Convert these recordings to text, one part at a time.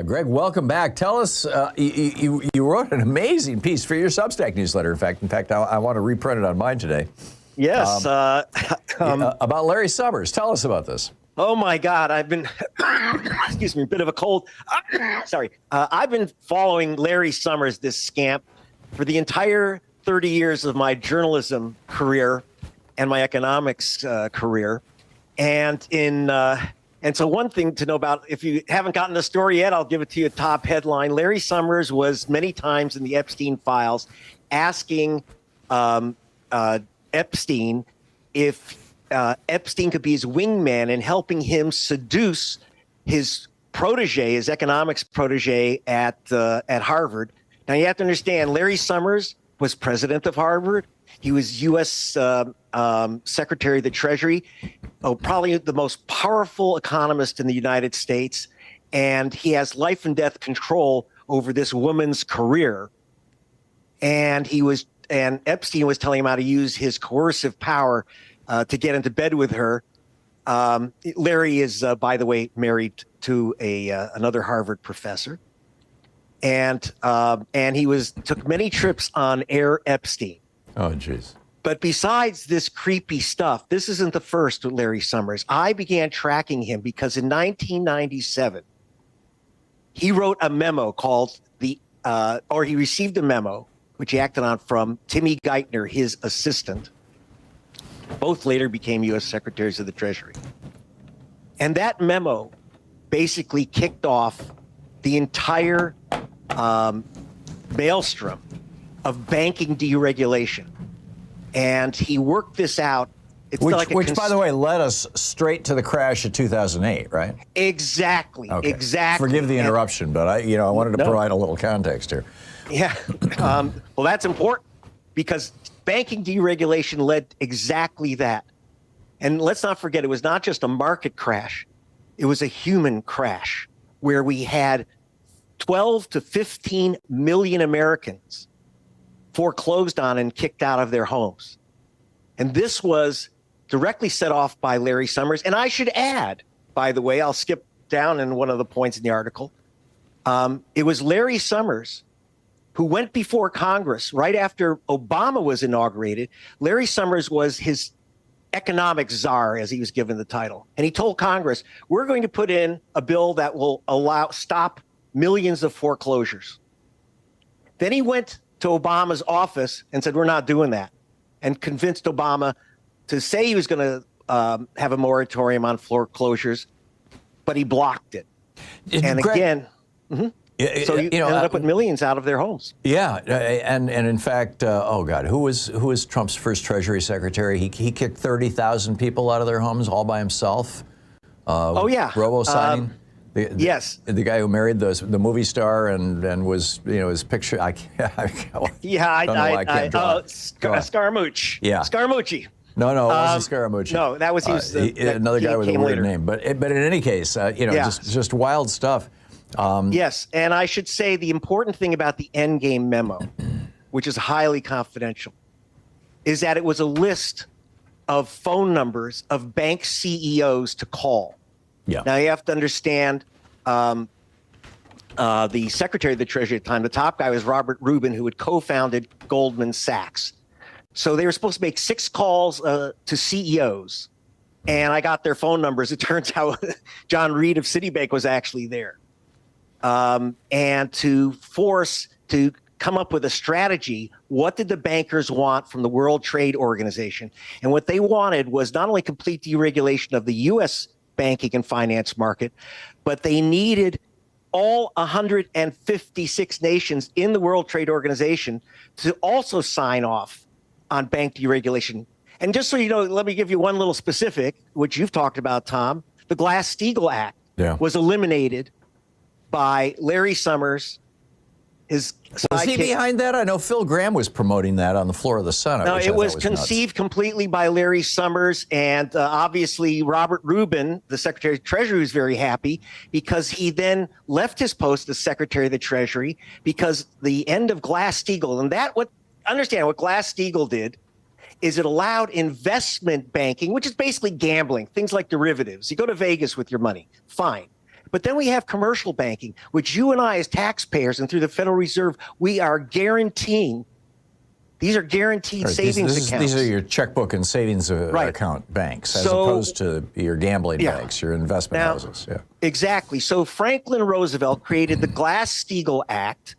Greg, welcome back. Tell us, you wrote an amazing piece for your Substack newsletter. In fact, I want to reprint it on mine today. Yes. About Larry Summers. Tell us about this. Oh my God, I've been, excuse me, a bit of a cold. Sorry. I've been following Larry Summers, this scamp, for the entire 30 years of my journalism career and my economics career. And so one thing to know about, if you haven't gotten the story yet, I'll give it to you, top headline. Larry Summers was many times in the Epstein files asking Epstein if Epstein could be his wingman and helping him seduce his protege, his economics protege at Harvard. Now, you have to understand, Larry Summers was president of Harvard. He was U.S. Secretary of the Treasury, probably the most powerful economist in the United States. And he has life and death control over this woman's career. And Epstein was telling him how to use his coercive power to get into bed with her. Larry is, by the way, married to another Harvard professor. And he took many trips on Air Epstein. Oh, jeez. But besides this creepy stuff, this isn't the first with Larry Summers. I began tracking him because in 1997, he wrote a memo called he received a memo, which he acted on, from Timmy Geithner, his assistant. Both later became U.S. Secretaries of the Treasury. And that memo basically kicked off the entire maelstrom of banking deregulation. And he worked this out. Which, by the way, led us straight to the crash of 2008, right? Exactly. Okay. Exactly. Forgive the interruption, but I wanted to provide a little context here. Yeah. Well, that's important because banking deregulation led exactly that. And let's not forget, it was not just a market crash. It was a human crash where we had 12 to 15 million Americans foreclosed on and kicked out of their homes. And this was directly set off by Larry Summers. And I should add, by the way, I'll skip down in one of the points in the article. It was Larry Summers who went before Congress right after Obama was inaugurated. Larry Summers was his economic czar, as he was given the title. And he told Congress, we're going to put in a bill that will stop millions of foreclosures. Then he went to Obama's office and said, we're not doing that, and convinced Obama to say he was going to have a moratorium on foreclosures, but he blocked it. And Greg, again, so you ended up with millions out of their homes. Yeah, and in fact, oh God, who was Trump's first Treasury Secretary? He kicked 30,000 people out of their homes all by himself. Robo-signing. Yes, the guy who married the movie star and was his picture. Scaramucci. Yeah, Scaramucci. No, it wasn't Scaramucci. No, that was another guy with a weird name. But in any case, just wild stuff. Yes, and I should say the important thing about the Endgame memo, which is highly confidential, is that it was a list of phone numbers of bank CEOs to call. Yeah. Now you have to understand, the Secretary of the Treasury at the time, the top guy was Robert Rubin, who had co-founded Goldman Sachs. So they were supposed to make 6 calls to CEOs, and I got their phone numbers. It turns out John Reed of Citibank was actually there, and to come up with a strategy. What did the bankers want from the World Trade Organization? And what they wanted was not only complete deregulation of the U.S. banking and finance market, but they needed all 156 nations in the World Trade Organization to also sign off on bank deregulation. And just so you know, let me give you one little specific, which you've talked about, Tom. The Glass-Steagall Act was eliminated by Larry Summers. Was he behind that? I know Phil Gramm was promoting that on the floor of the Senate. No, it was conceived completely by Larry Summers, and obviously Robert Rubin, the Secretary of the Treasury, was very happy because he then left his post as Secretary of the Treasury because the end of Glass-Steagall, and understand what Glass-Steagall did is it allowed investment banking, which is basically gambling, things like derivatives. You go to Vegas with your money, fine. But then we have commercial banking, which you and I as taxpayers and through the Federal Reserve, we are guaranteeing. These are guaranteed savings accounts. These are your checkbook and savings account banks, as opposed to your gambling banks, your investment houses. Yeah. Exactly. So Franklin Roosevelt created the Glass-Steagall Act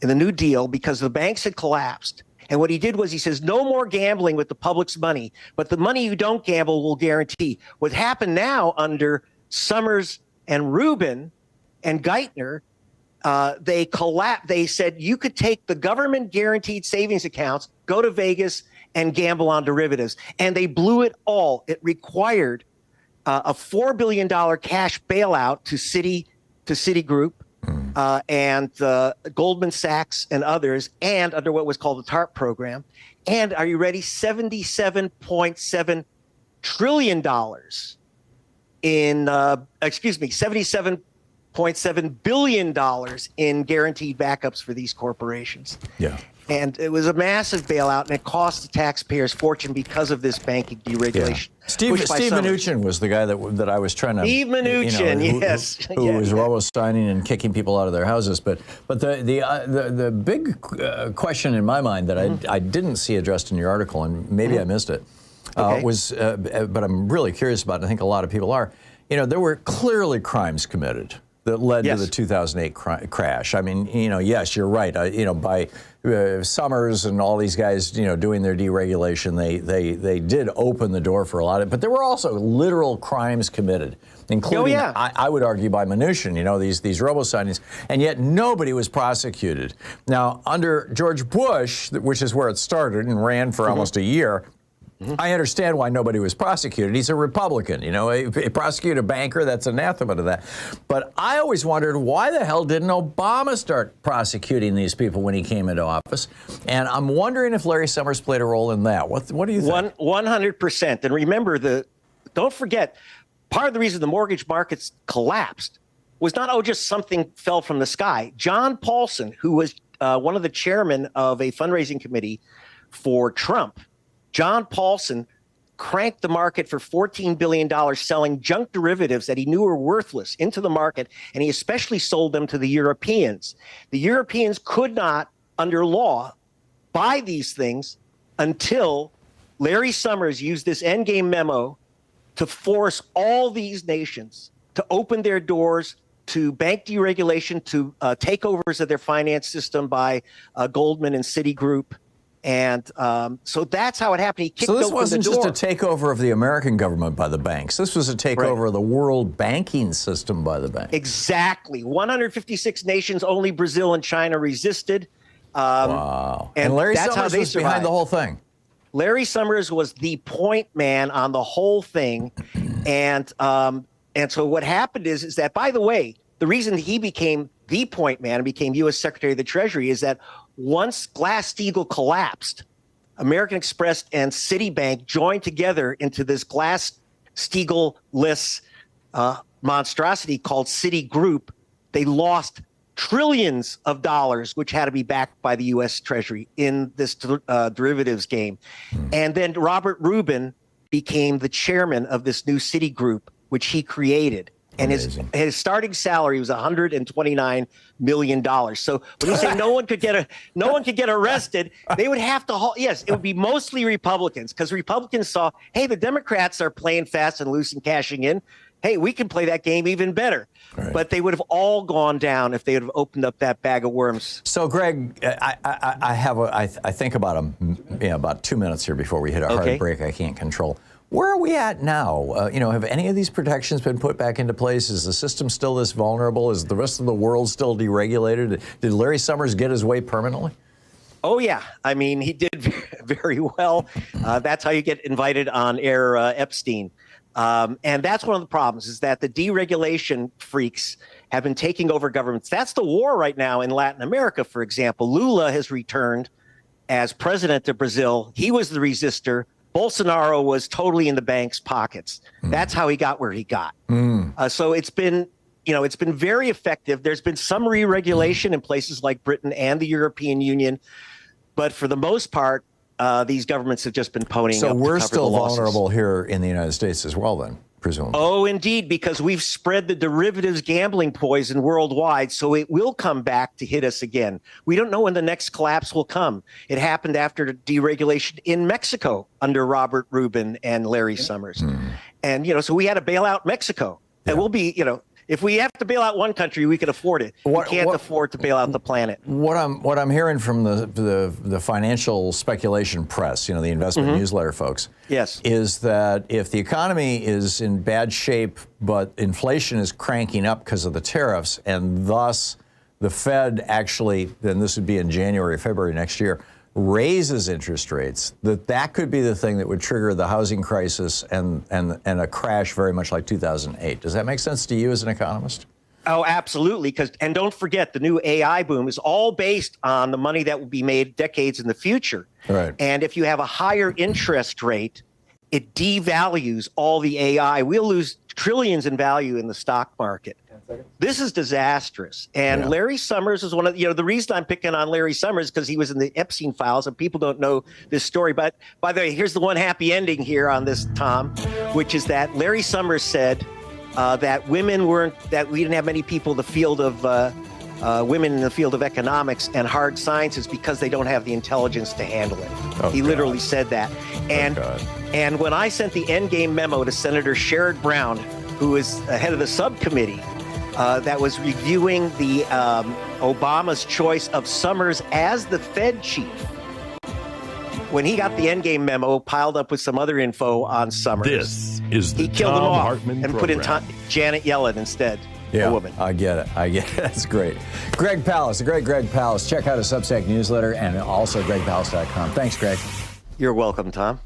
in the New Deal because the banks had collapsed. And what he did was he says, no more gambling with the public's money, but the money you don't gamble will guarantee. What happened now under Summers and Rubin and Geithner, they collapsed. They said you could take the government guaranteed savings accounts, go to Vegas and gamble on derivatives. And they blew it all. It required a $4 billion cash bailout to Citigroup and Goldman Sachs and others, and under what was called the TARP program. And are you ready? $77.7 trillion in, $77.7 billion in guaranteed backups for these corporations. Yeah. And it was a massive bailout, and it cost the taxpayers fortune because of this banking deregulation. Yeah. Steve Mnuchin was the guy that I was trying to. Steve Mnuchin, yes, who was robo-signing and kicking people out of their houses. But the big question in my mind that I didn't see addressed in your article, and maybe I missed it, was, but I'm really curious about it. I think a lot of people are. There were clearly crimes committed that led to the 2008 crash. I mean, yes, you're right. By Summers and all these guys, doing their deregulation, they did open the door for a lot of it. But there were also literal crimes committed, including, I would argue, by Mnuchin, these robo-signings, and yet nobody was prosecuted. Now, under George Bush, which is where it started and ran for almost a year, I understand why nobody was prosecuted. He's a Republican, prosecute a banker, that's anathema to that. But I always wondered, why the hell didn't Obama start prosecuting these people when he came into office? And I'm wondering if Larry Summers played a role in that. What do you think? 100%. And remember, don't forget, part of the reason the mortgage markets collapsed was not, just something fell from the sky. John Paulson, who was one of the chairmen of a fundraising committee for Trump, John Paulson cranked the market for $14 billion selling junk derivatives that he knew were worthless into the market, and he especially sold them to the Europeans. The Europeans could not, under law, buy these things until Larry Summers used this endgame memo to force all these nations to open their doors to bank deregulation, to takeovers of their finance system by Goldman and Citigroup. And so that's how it happened. He kicked so this open wasn't the door. just a takeover of the American government by the banks. This was a takeover of the world banking system by the banks. Exactly. 156 nations, only Brazil and China resisted. Wow. And Larry Summers was behind the whole thing. Larry Summers was the point man on the whole thing. And so what happened is that, by the way, the reason he became the point man and became U.S. Secretary of the Treasury is that once Glass-Steagall collapsed, American Express and Citibank joined together into this Glass-Steagall-less monstrosity called Citigroup. They lost trillions of dollars, which had to be backed by the U.S. Treasury in this derivatives game. And then Robert Rubin became the chairman of this new Citigroup, which he created. And his starting salary was $129 million. So when you say no one could get arrested, they would have to. Yes, it would be mostly Republicans, because Republicans saw, hey, the Democrats are playing fast and loose and cashing in. Hey, we can play that game even better. Right. But they would have all gone down if they would have opened up that bag of worms. So, Greg, I think about 2 minutes here before we hit a hard break I can't control. Where are we at now? Have any of these protections been put back into place? Is the system still this vulnerable? Is the rest of the world still deregulated? Did Larry Summers get his way permanently? Oh, yeah. I mean, he did very well. That's how you get invited on air, Epstein. And that's one of the problems, is that the deregulation freaks have been taking over governments. That's the war right now in Latin America, for example. Lula has returned as president of Brazil. He was the resistor. Bolsonaro was totally in the bank's pockets. That's how he got where he got. So it's been very effective. There's been some re-regulation in places like Britain and the European Union. But for the most part, these governments have just been ponying up. So we're still vulnerable here in the United States as well, then, presumably. Oh, indeed, because we've spread the derivatives gambling poison worldwide, so it will come back to hit us again. We don't know when the next collapse will come. It happened after deregulation in Mexico under Robert Rubin and Larry Summers. And, so we had to bail out Mexico. And we'll be, if we have to bail out one country, we can afford it. We can't afford to bail out the planet. What I'm hearing from the financial speculation press, the investment newsletter folks, is that if the economy is in bad shape, but inflation is cranking up because of the tariffs, and thus the Fed actually, then this would be in January, February next year, raises interest rates, that could be the thing that would trigger the housing crisis and a crash very much like 2008. Does that make sense to you as an economist? Oh, absolutely. And don't forget, the new AI boom is all based on the money that will be made decades in the future. Right. And if you have a higher interest rate, it devalues all the AI. We'll lose trillions in value in the stock market. This is disastrous. And Larry Summers is one of, the reason I'm picking on Larry Summers because he was in the Epstein files and people don't know this story. But by the way, here's the one happy ending here on this, Tom, which is that Larry Summers said that we didn't have many people in the field of women in the field of economics and hard sciences because they don't have the intelligence to handle it. He literally said that. And when I sent the endgame memo to Senator Sherrod Brown, who is head of the subcommittee that was reviewing the Obama's choice of Summers as the Fed chief, when he got the endgame memo piled up with some other info on Summers, he killed him off Hartman and program. put in Janet Yellen instead. Yeah, a woman. I get it. That's great. Greg Palast, the great Greg Palast. Check out his Substack newsletter and also gregpalast.com. Thanks, Greg. You're welcome, Tom.